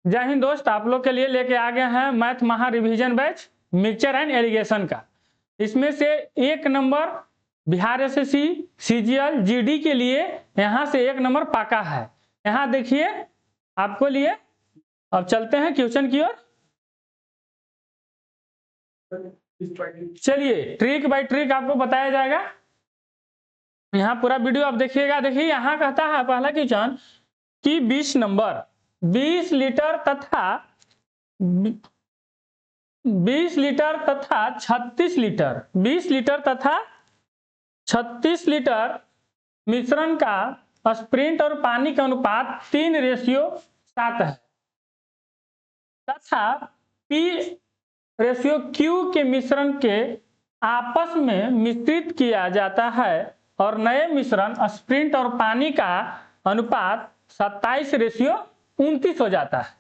जय हिंद दोस्त, आप लोग के लिए लेके आ गए हैं मैथ महा revision batch mixture and allegation का। इसमें से 1 number Bihar SSC CGL GD के लिए यहाँ से 1 नंबर पाका है। यहाँ देखिए आपको लिए। अब चलते हैं क्वेश्चन की ओर। चलिए ट्रिक बाय ट्रिक आपको बताया जाएगा। यहाँ पूरा वीडियो आप देखिएगा। देखिए यहाँ कहता है पहला क्वेश्चन कि 20 नंबर 20 लीटर तथा 20 लीटर तथा 36 लीटर 20 लीटर तथा 36 लीटर मिश्रण का स्प्रिंट और पानी का अनुपात 3:7 है तथा P/Q के मिश्रण के आपस में मिश्रित किया जाता है और नए मिश्रण स्प्रिंट और पानी का अनुपात 27:29 हो जाता है।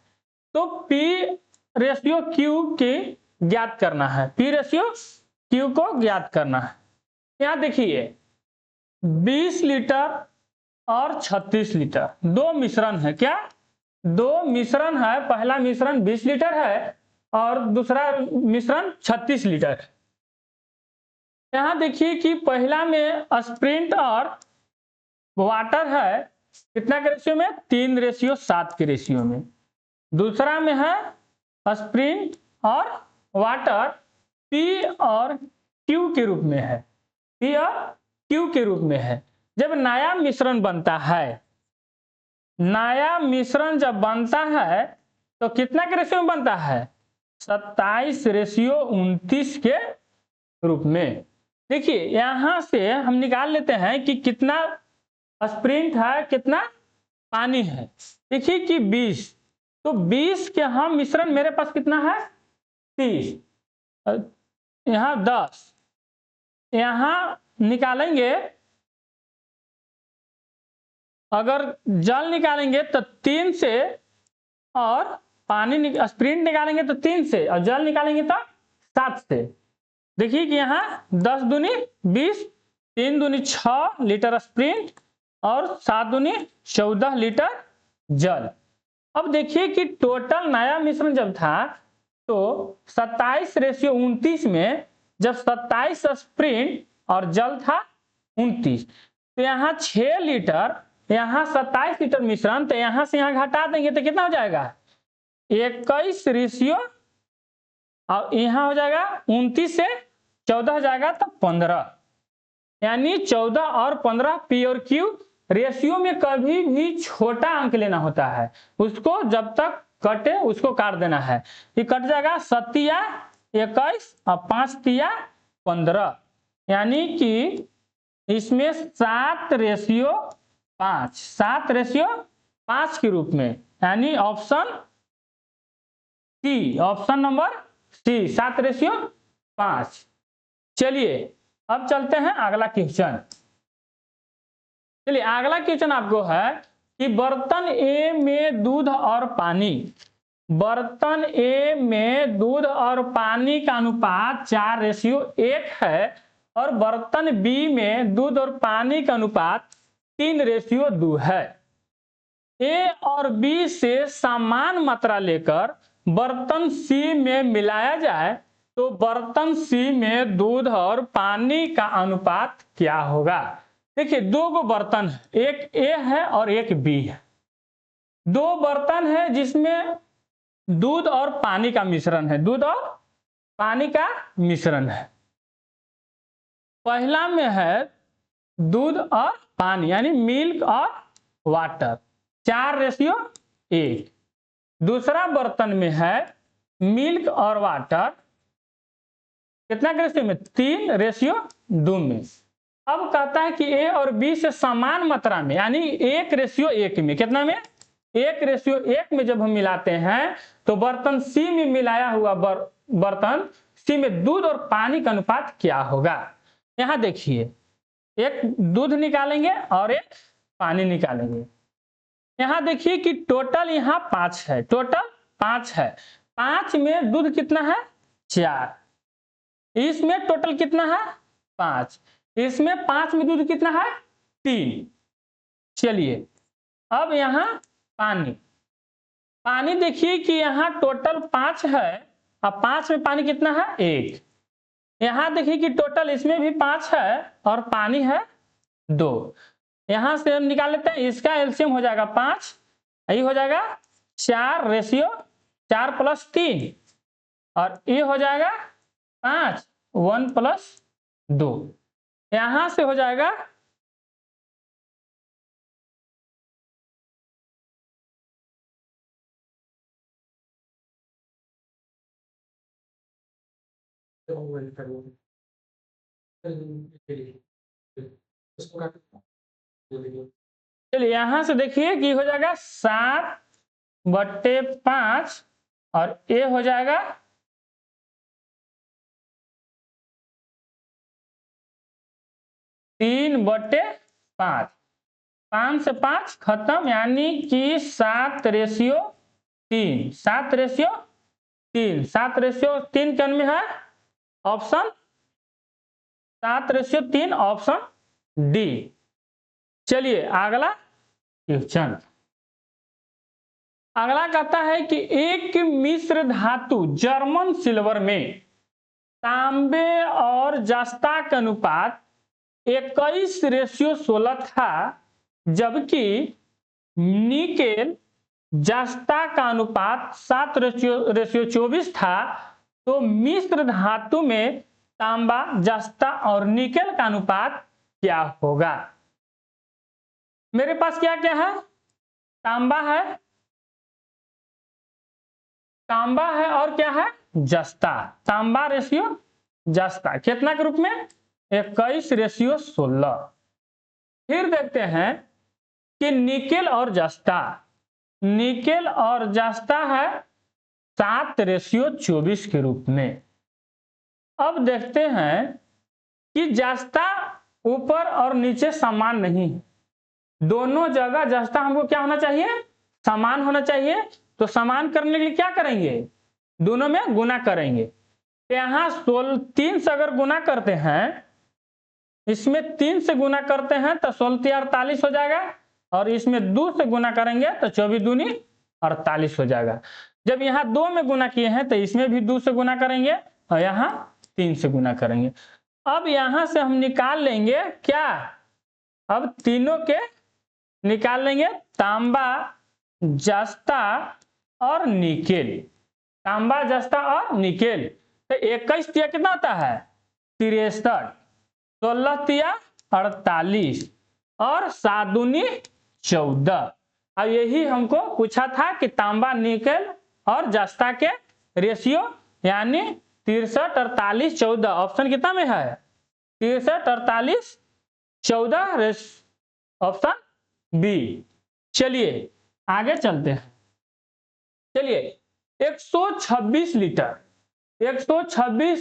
तो P/Q की ज्ञात करना है। P/Q को ज्ञात करना है। यहाँ देखिए 20 लीटर और 36 लीटर दो मिश्रण है। क्या दो मिश्रण है? पहला मिश्रण 20 लीटर है और दूसरा मिश्रण 36 लीटर है। यहाँ देखिए कि पहला में स्प्रिंट और वाटर है कितना के रेशियो में? 3:7 के रेशियो में। दूसरा में है स्प्रिंट और वाटर P और Q के रूप में है। P और Q के रूप में है। जब नया मिश्रण बनता है, नया मिश्रण जब बनता है तो कितना के रेशियो में बनता है? 27:29 के रूप में। देखिए यहां से हम निकाल लेते हैं कि कितना स्प्रिंट है कितना पानी है। देखिए कि 20, तो 20 के हम मिश्रण मेरे पास कितना है? 30, यहाँ 10, यहाँ निकालेंगे अगर जल निकालेंगे तो 3 से और पानी स्प्रिंट निकालेंगे तो 3 से और जल निकालेंगे तो 7 से। देखिए कि यहाँ 10 दूनी 20, 3 दूनी 6 लीटर स्प्रिंट और 7 दूनी 14 लीटर जल। अब देखिए कि टोटल नया मिश्रण जब था तो 27:29 में जब 27 स्प्रिंट और जल था 29, तो यहाँ 6 लीटर, यहाँ 27 लीटर मिश्रण, तो यहाँ से यहाँ घटा देंगे तो कितना हो जाएगा? 21 रेशियो और यहाँ हो जाएगा 29 से 14 हो जाएगा तो 15, यानी 14 और 15 P और Q रेशियो में कभी भी छोटा अंक लेना होता है। उसको जब तक कटे उसको काट देना है। ये कट जाएगा 7 या 21 और 5 तिया 15, यानी कि इसमें 7:5 के रूप में, यानी option C, option number C 7:5। चलिए अब चलते हैं अगला क्वेश्चन। चलिए अगला क्वेश्चन आपको है कि बर्तन ए में दूध और पानी, बर्तन ए में दूध और पानी का अनुपात 4:1 है और बर्तन बी में दूध और पानी का अनुपात 3:2 है। ए और बी से समान मात्रा लेकर बर्तन सी में मिलाया जाए तो बर्तन सी में दूध और पानी का अनुपात क्या होगा? देखिए दो गो बर्तन है, एक ए है और एक बी है। दो बर्तन है जिसमें दूध और पानी का मिश्रण है, दूध और पानी का मिश्रण है। पहला में है दूध और पानी यानी मिल्क और वाटर 4:1। दूसरा बर्तन में है मिल्क और वाटर कितना के रेशियो में? 3:2 में। अब कहता है कि ए और बी से समान मात्रा में, यानी 1:1 में, कितना में? 1:1 में जब हम मिलाते हैं तो बर्तन सी में मिलाया हुआ बर्तन सी में दूध और पानी का अनुपात क्या होगा? यहाँ देखिए एक दूध निकालेंगे और एक पानी निकालेंगे। यहाँ देखिए कि टोटल यहाँ 5 है, टोटल 5 है। 5 में दूध कितना है? 4। इसमें टोटल कितना है? 5। इसमें 5 में दूध कितना है? 3। चलिए अब यहाँ पानी, पानी देखिए कि यहाँ टोटल 5 है, अब 5 में पानी कितना है 1। यहाँ देखिए कि टोटल इसमें भी 5 है और पानी है 2। यहां से हम निकाल लेते हैं, इसका एलसीएम हो जाएगा 5, यही हो जाएगा 4 रेशियो 4 + 3 और ये हो जाएगा 5 1 + 2। यहां से हो जाएगा चलिए यहां से देखिए कि हो जाएगा 7/5 और ये हो जाएगा 3/5। 5 से 5 खत्म, यानी कि 7:3। 7:3 7/3 के में है ऑप्शन 7:3 ऑप्शन डी। चलिए अगला क्वेश्चन। अगला कहता है कि एक मिश्र धातु जर्मन सिल्वर में तांबे और जस्ता का अनुपात 21:16 था, जबकि निकेल जस्ता का अनुपात 7:24 था। तो मिश्र धातु में तांबा, जस्ता और निकेल का अनुपात क्या होगा? मेरे पास क्या क्या है? तांबा है और क्या है? जस्ता। तांबा रेशियो जस्ता कितना के रूप में? 21:16। फिर देखते हैं कि निकेल और जस्ता है 7:24 के रूप में। अब देखते हैं कि जस्ता ऊपर और नीचे समान नहीं, दोनों जगह जस्ता हमको क्या होना चाहिए? समान होना चाहिए। तो समान करने के लिए क्या करेंगे? दोनों में गुना करेंगे। यहाँ 3 से अगर गुना करते हैं, इसमें 3 से गुना करते हैं तो 16 48 हो जाएगा, और इसमें 2 से गुना करेंगे तो 24 दूनी 48 हो जाएगा। जब यहाँ 2 में गुना किए हैं तो इसमें भी 2 से गुना करेंगे और यहाँ 3 से गुना करेंगे। अब यहां से हम निकाल लेंगे क्या? अब तीनों के निकाल लेंगे, तांबा, जस्ता और निकेल। तांबा, जस्ता और निकेल। तो 21 तिया कितना होता है? 63। 16 तिया 48 और 7 दूनी 14। अब यही हमको पूछा था कि तांबा, निकेल और जस्ता के रेशियो, यानी 63 48 14। ऑप्शन कितना में है? 63 48 14, ऑप्शन बी। चलिए आगे चलते हैं। चलिए 126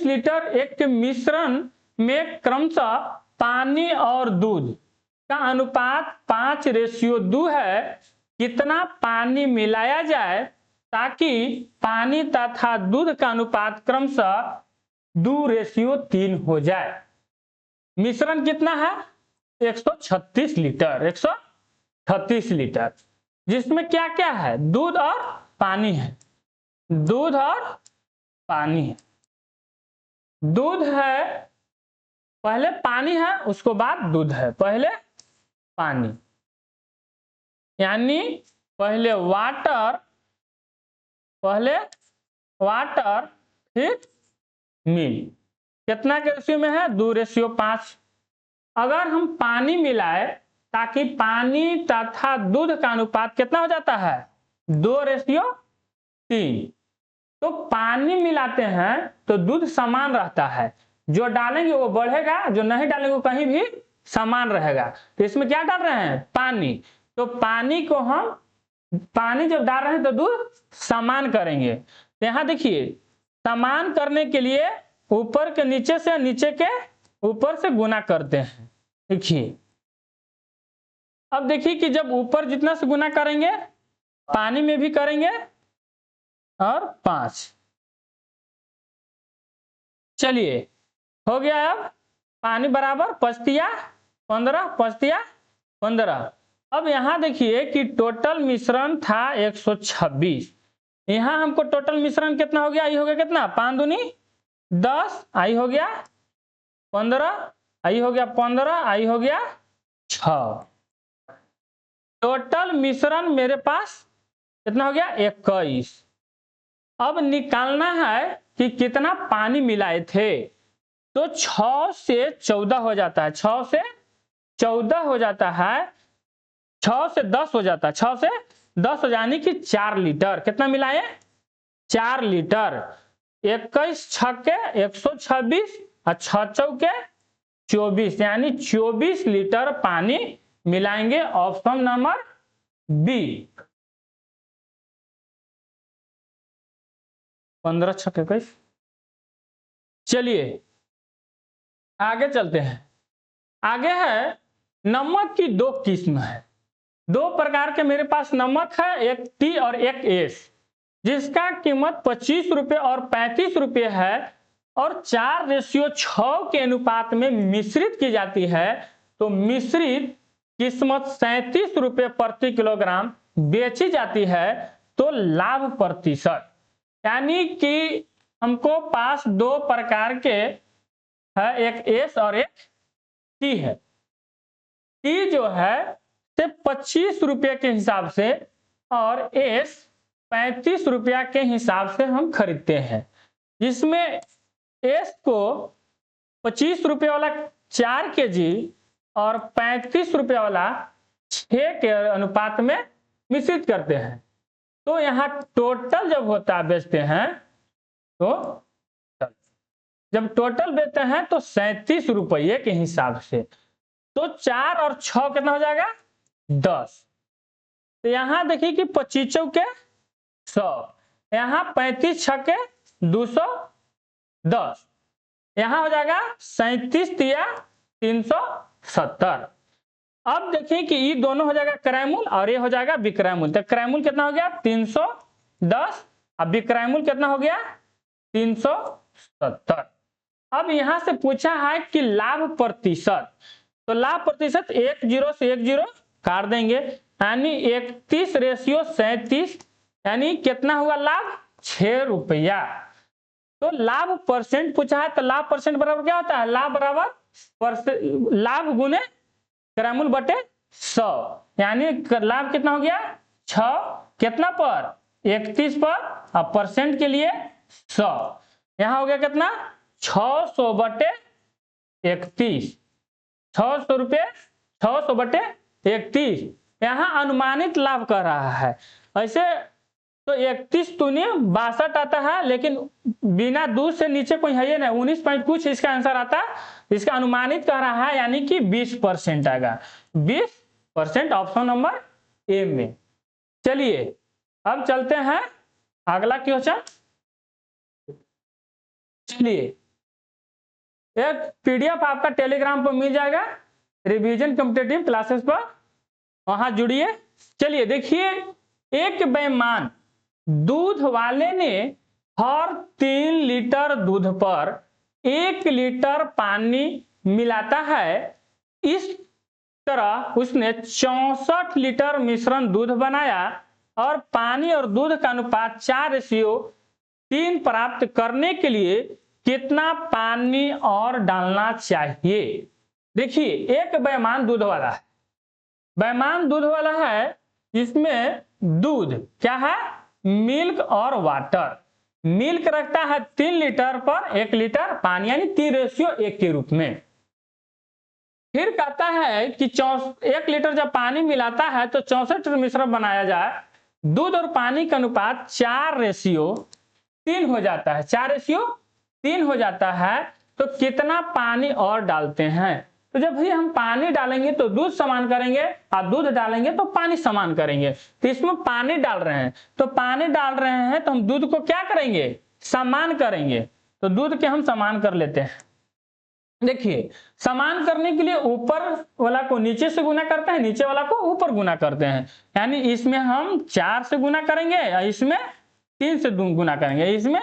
लीटर एक मिश्रण में क्रमशः पानी और दूध का अनुपात 5:2 है। कितना पानी मिलाया जाए ताकि पानी तथा दूध का अनुपात क्रमशः 2:3 हो जाए? मिश्रण कितना है? 136 लीटर। 136 लीटर, जिसमें क्या क्या है? दूध और पानी है। दूध और पानी है। दूध है, पहले पानी है, उसको बाद दूध है, पहले पानी, यानी पहले वाटर फिर मिल्क। कितना के रेशियो में है? 2:5। अगर हम पानी मिलाए ताकि पानी तथा दूध का अनुपात कितना हो जाता है? 2:3। तो पानी मिलाते हैं तो दूध समान रहता है, जो डालेंगे वो बढ़ेगा, जो नहीं डालेंगे वो कहीं भी समान रहेगा। तो इसमें क्या डाल रहे हैं? पानी। तो पानी जब डाल रहे हैं तो दूध समान करेंगे। तो यहां देखिए, समान करने के लिए ऊपर के नीचे से, नीचे के ऊपर से गुना करते हैं। देखिए, अब देखिए कि जब ऊपर जितना से गुना करेंगे, पानी में भी करेंगे, और 5। चलिए हो गया। अब पानी बराबर 5×15 5×15। अब यहां देखिए कि टोटल मिश्रण था 126, यहाँ हमको टोटल मिश्रण कितना हो गया, आई हो गया कितना, 5 दूनी 10, आई हो गया 15, आई हो गया 15, आई हो गया 6। टोटल मिश्रण मेरे पास कितना हो गया, 21। अब निकालना है कि कितना पानी मिलाए थे, तो 6 से 14 हो जाता है, 6 से 14 हो जाता है, 6 से 10 हो जाता है, 6 से 10 हो यानी कि 4 लीटर कितना मिलाए, 4 लीटर। 21 छक्के 126 और 6 चौके 24 यानी 24 लीटर पानी मिलाएंगे, ऑप्शन नंबर बी। 15 छक्के 21। चलिए आगे चलते हैं। आगे है नमक की 2 किस्म है, 2 प्रकार के मेरे पास नमक है, एक टी और एक एस, जिसका कीमत 25 रुपये और 35 रुपये है और 4:6 के अनुपात में मिश्रित की जाती है। तो मिश्रित कीमत 37 रुपये प्रति किलोग्राम बेची जाती है। तो लाभ प्रतिशत यानी कि हमको पास 2 प्रकार के है, एक एस और एक टी है। टी जो है से 25 रुपये के हिसाब से और एस 35 रुपया के हिसाब से हम खरीदते हैं, जिसमें एस को 25 रुपये वाला 4 kg और 35 रुपये वाला 6 के अनुपात में मिश्रित करते हैं। तो यहाँ टोटल जब होता है बेचते हैं, तो जब टोटल बेचते हैं तो 37 रुपये के हिसाब से, तो 4 और 6 कितना हो जाएगा, 10। तो यहाँ देखिए कि 25 चौके 100, यहाँ 35 छक्के 210, यहाँ हो जाएगा 37 तिया 370। अब देखिए कि ये दोनों हो जाएगा क्रय मूल्य और ये हो जाएगा विक्रय मूल्य। तो क्रय मूल्य कितना हो गया 310 और विक्रय मूल्य कितना हो गया 370। अब यहां से पूछा है कि लाभ प्रतिशत, तो लाभ प्रतिशत 10 से 10 काट देंगे यानी 31:37 यानी कितना हुआ लाभ 6 रुपया। तो लाभ परसेंट पूछा है, तो लाभ परसेंट बराबर क्या होता है, लाभ बराबर लाभ गुने क्रय मूल्य बटे 100 यानी लाभ कितना हो गया 6 कितना पर 31 पर और परसेंट के लिए 100, यहाँ हो गया कितना 600 बटे 31, 600 रुपये 600 बटे 31। यहाँ अनुमानित लाभ कर रहा है, ऐसे तो 31 दूनी 62 आता है, लेकिन बिना दूध से नीचे कोई है ये नहीं, 19 पॉइंट कुछ इसका आंसर आता है। इसका अनुमानित कर रहा है यानी कि 20% आएगा, 20% ऑप्शन नंबर ए में। चलिए अब चलते हैं अगला क्वेश्चन। चलिए एक पीडीएफ आपका टेलीग्राम पर मिल जाएगा, रिवीजन कॉम्पिटिटिव क्लासेस पर, वहां जुड़िए। चलिए देखिए, एक बेईमान दूध वाले ने हर 3 लीटर दूध पर 1 लीटर पानी मिलाता है, इस तरह उसने 64 लीटर मिश्रण दूध बनाया और पानी और दूध का अनुपात 4:3 प्राप्त करने के लिए कितना पानी और डालना चाहिए। देखिए एक बेईमान दूध वाला है, बेईमान दूध वाला है, इसमें दूध क्या है, मिल्क और वाटर। मिल्क रखता है 3 लीटर पर 1 लीटर पानी यानी 3:1 के रूप में। फिर कहता है कि 1 लीटर जब पानी मिलाता है तो 64 मिश्रण बनाया जाए, दूध और पानी का अनुपात 4:3 हो जाता है, 4:3 हो जाता है, तो कितना पानी और डालते हैं। तो जब भी हम पानी डालेंगे तो दूध समान करेंगे और दूध डालेंगे तो पानी समान करेंगे। तो इसमें पानी डाल रहे हैं, तो पानी डाल रहे हैं तो हम दूध को क्या करेंगे, समान करेंगे। तो दूध के हम समान कर लेते हैं। देखिए समान करने के लिए ऊपर वाला को नीचे से गुना करते हैं, नीचे वाला को ऊपर गुना करते हैं, यानी इसमें हम 4 से गुना करेंगे या इसमें 3 से गुना करेंगे, इसमें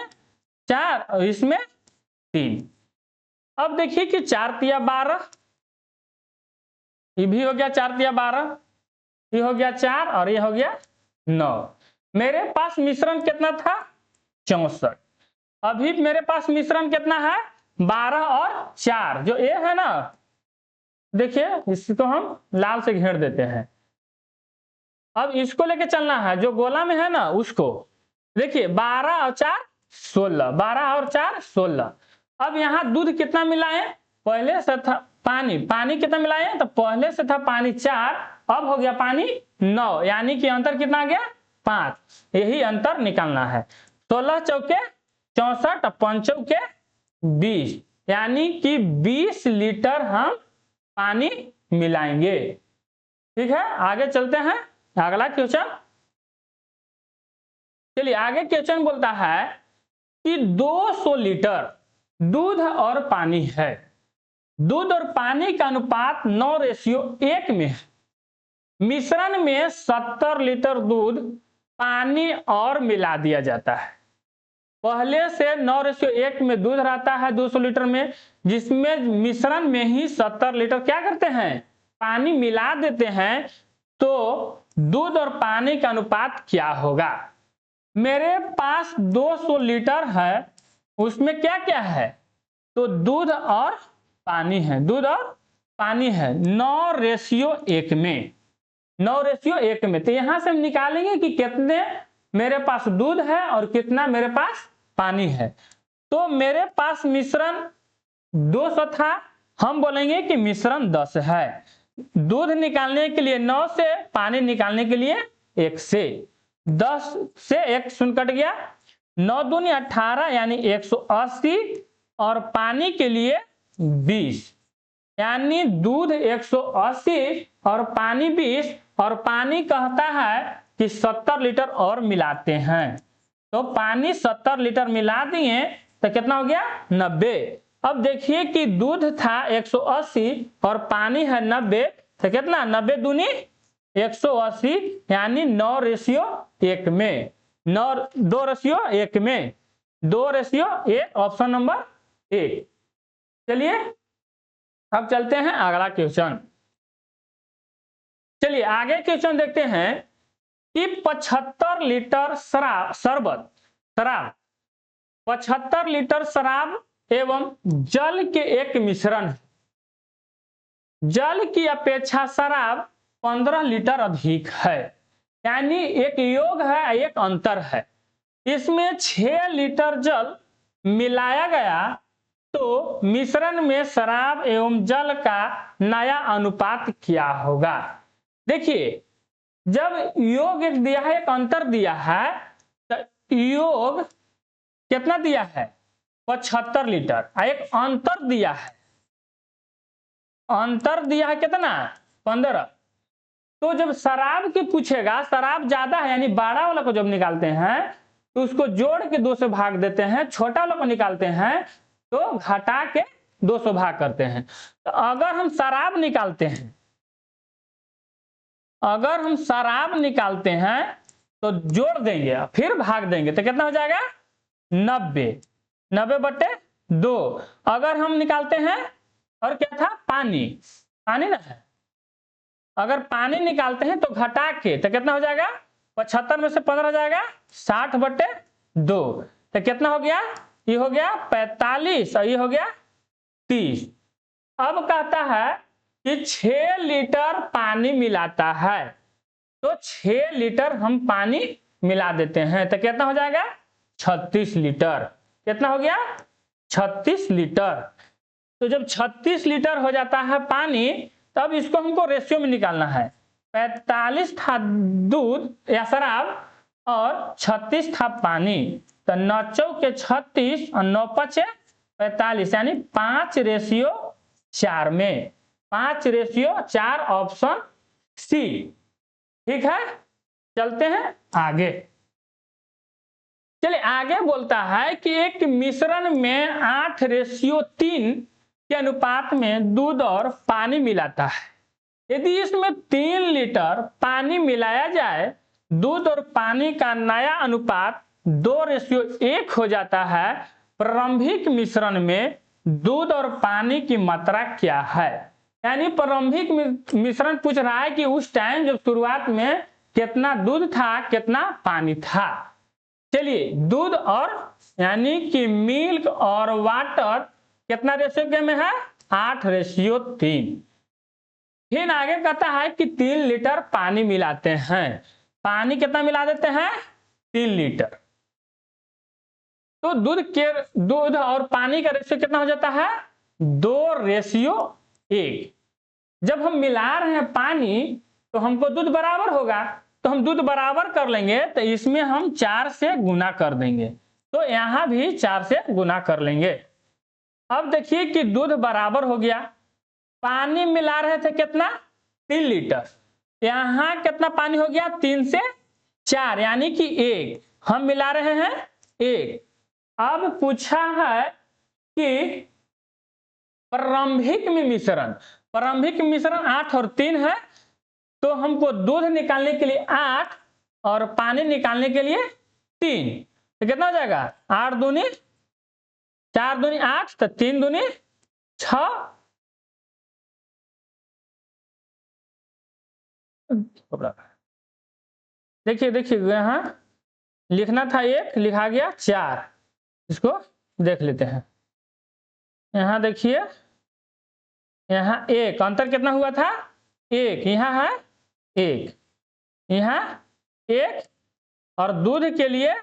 4 और इसमें 3। अब देखिए कि 4 तिया 12, ये भी हो गया 4 तिया 12, ये हो गया 4 और ये हो गया 9। मेरे पास मिश्रण कितना था 64। अभी मेरे पास मिश्रण कितना है 12 और 4। जो ए है ना, देखिए इसको हम लाल से घेर देते हैं। अब इसको लेके चलना है, जो गोला में है ना उसको। देखिए 12 और 4 16, 12 और 4 16। अब यहाँ दूध कितना मिलाएं, पहले से था पानी, पानी कितना मिलाएं, तो पहले से था पानी 4, अब हो गया पानी 9, यानी कि अंतर कितना आ गया 5। यही अंतर निकालना है। 16 चौके 64, 5 चौके 20, यानी कि 20 लीटर हम पानी मिलाएंगे। ठीक है, आगे चलते हैं अगला क्वेश्चन। चलिए आगे क्वेश्चन बोलता है कि 200 लीटर दूध और पानी है। दूध और पानी का अनुपात 9:1 में है। मिश्रण में 70 लीटर दूध पानी और मिला दिया जाता है। पहले से 9:1 में दूध रहता है 200 लीटर में, जिसमें मिश्रण में ही 70 लीटर क्या करते हैं पानी मिला देते हैं। तो दूध और पानी का अनुपात क्या होगा। मेरे पास 200 लीटर है, उसमें क्या क्या है, तो दूध और पानी है, दूध और पानी है 9:1 में, 9:1 में। तो यहां से हम निकालेंगे कि कितने मेरे पास दूध है और कितना मेरे पास पानी है। तो मेरे पास मिश्रण 200 था, हम बोलेंगे कि मिश्रण 10 है। दूध निकालने के लिए 9 से, पानी निकालने के लिए 1 से। 10 से 1 शून्य कट गया, 9 दूनी 18 यानी 180, और पानी के लिए 20, यानी दूध 180 और पानी 20, और पानी कहता है कि 70 लीटर और मिलाते हैं। तो पानी 70 लीटर मिला दिए तो कितना हो गया 90। अब देखिए कि दूध था 180 और पानी है 90, तो कितना 90 दूनी 180, यानी 9:1 में, 2:1 में, 2:1, ऑप्शन नंबर 1। चलिए अब चलते हैं अगला क्वेश्चन। चलिए आगे क्वेश्चन देखते हैं कि 75 लीटर शराब 75 लीटर शराब एवं जल के एक मिश्रण है। जल की अपेक्षा शराब 15 लीटर अधिक है, यानी एक योग है एक अंतर है। इसमें 6 लीटर जल मिलाया गया तो मिश्रण में शराब एवं जल का नया अनुपात क्या होगा। देखिए जब योग एक दिया है एक अंतर दिया है, तो योग कितना दिया है 75 लीटर, एक अंतर दिया है, अंतर दिया है कितना 15। तो जब शराब की पूछेगा, शराब ज्यादा है यानी बड़ा वाला को जब निकालते हैं तो उसको जोड़ के 2 से भाग देते हैं, छोटा वाला को निकालते हैं तो घटा के 2 से भाग करते हैं। तो अगर हम शराब निकालते हैं, अगर हम शराब निकालते हैं तो जोड़ देंगे फिर भाग देंगे तो कितना हो जाएगा 90, 90/2। अगर हम निकालते हैं, और क्या था पानी, पानी ना है, अगर पानी निकालते हैं तो घटा के तो कितना हो जाएगा 75 में से 15 हो जाएगा 60/2। तो कितना हो गया, ये हो गया 45 और ये हो गया 30। अब कहता है कि 6 लीटर पानी मिलाता है, तो 6 लीटर हम पानी मिला देते हैं तो कितना हो जाएगा 36 लीटर। कितना हो गया 36 लीटर। तो जब 36 लीटर हो जाता है पानी, तब इसको हमको रेशियो में निकालना है। 45 था दूध या शराब और 36 था पानी, तो 9 चौके 36 और 9 पचे 45, यानी 5:4 में, 5:4, ऑप्शन सी। ठीक है, चलते हैं आगे। चलिए आगे बोलता है कि एक मिश्रण में 8:3 के अनुपात में दूध और पानी मिलाता है। यदि इसमें 3 लीटर पानी मिलाया जाए, दूध और पानी का नया अनुपात 2:1 हो जाता है। प्रारंभिक मिश्रण में दूध और पानी की मात्रा क्या है। यानी प्रारंभिक मिश्रण पूछ रहा है कि उस टाइम जब शुरुआत में कितना दूध था कितना पानी था। चलिए दूध और यानी कि मिल्क और वाटर कितना रेशियो के में है 8:3। फिर आगे कहता है कि 3 लीटर पानी मिलाते हैं। पानी कितना मिला देते हैं 3 लीटर। तो दूध और पानी का रेशियो कितना हो जाता है 2:1। जब हम मिला रहे हैं पानी तो हमको दूध बराबर होगा, तो हम दूध बराबर कर लेंगे तो इसमें हम 4 से गुना कर देंगे, तो यहां भी 4 से गुना कर लेंगे। अब देखिए कि दूध बराबर हो गया, पानी मिला रहे थे कितना 3 लीटर, यहां कितना पानी हो गया 3 से 4 यानी कि 1, हम मिला रहे हैं 1। अब पूछा है कि प्रारंभिक में मिश्रण, प्रारंभिक मिश्रण 8 और 3 है, तो हमको दूध निकालने के लिए 8 और पानी निकालने के लिए 3, तो कितना हो जाएगा 8 दूनी 4 दूनी 8, तो 3 दूनी 6। देखिए देखिए यहां लिखना था 1, लिखा गया 4, इसको देख लेते हैं। यहां देखिए यहां 1, अंतर कितना हुआ था 1, यहां है 1, यहां 1, और दूध के लिए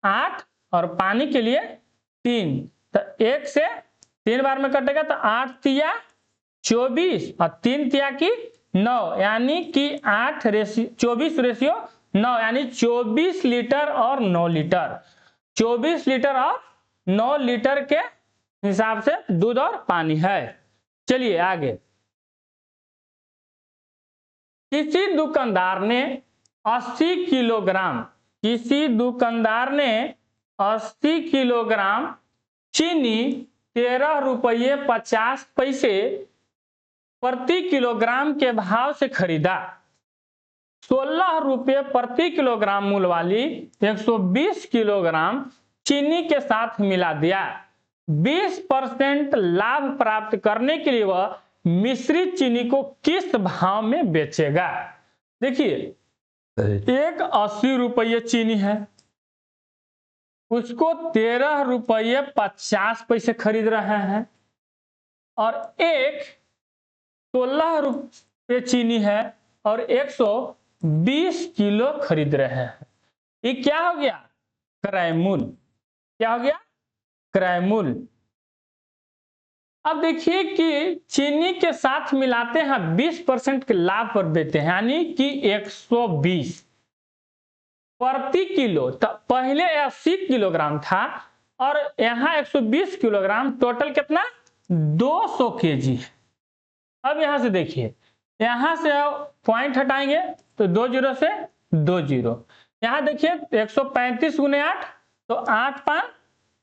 8 और पानी के लिए 3, तो 1 से 3 बार में कटेगा तो 8 तिया 24 और 3 तिया की 9 यानी कि 24:9 यानी 24 लीटर और 9 लीटर, 24 लीटर और 9 लीटर के हिसाब से दूध और पानी है। चलिए आगे, किसी दुकानदार ने 80 किलोग्राम, किसी दुकानदार ने 80 किलोग्राम चीनी 13 रुपये 50 पैसे प्रति किलोग्राम के भाव से खरीदा। 16 रुपये प्रति किलोग्राम मूल्य वाली 120 किलोग्राम चीनी के साथ मिला दिया। 20% लाभ प्राप्त करने के लिए वह मिश्रित चीनी को किस भाव में बेचेगा। देखिए एक 80 रुपये चीनी है, उसको 13 रुपये 50 पैसे खरीद रहे हैं, और एक 16 रुपये चीनी है और 120 किलो खरीद रहे हैं। ये क्या हो गया क्रय मूल्य, क्या हो गया क्रय मूल्य। अब देखिए कि चीनी के साथ मिलाते हैं 20% के लाभ पर बेचते हैं यानी कि 120 प्रति किलो, तो पहले 80 किलोग्राम था और यहाँ 120 किलोग्राम, टोटल कितना 200 केजी है। अब यहां से देखिए, यहां से पॉइंट हटाएंगे तो 2 0 से 2 0, यहां देखिए 135 गुने 8 तो 8 5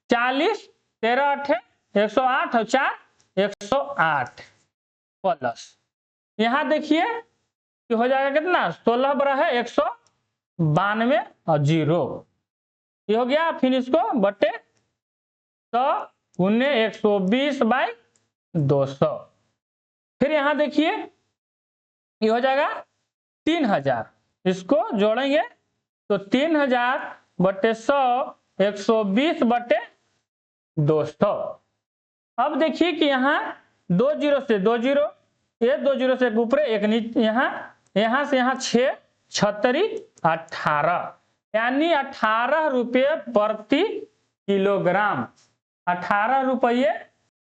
40, 13 8 108 और 4 108 प्लस यहां देखिए कि हो जाएगा कितना 16 बड़ा है 192 और 0, ये हो गया। फिर इसको बटे 100 गुने 120/200, फिर यहां देखिए ये हो जाएगा 3000, इसको जोड़ेंगे तो 3000 बटे 100 120/200। अब देखिए कि यहाँ 2 0 से 2 0, ये 2 0 से ऊपर एक नीचे, यहाँ से यहाँ 6 36 18 यानी 18 रुपये प्रति किलोग्राम, 18 रुपये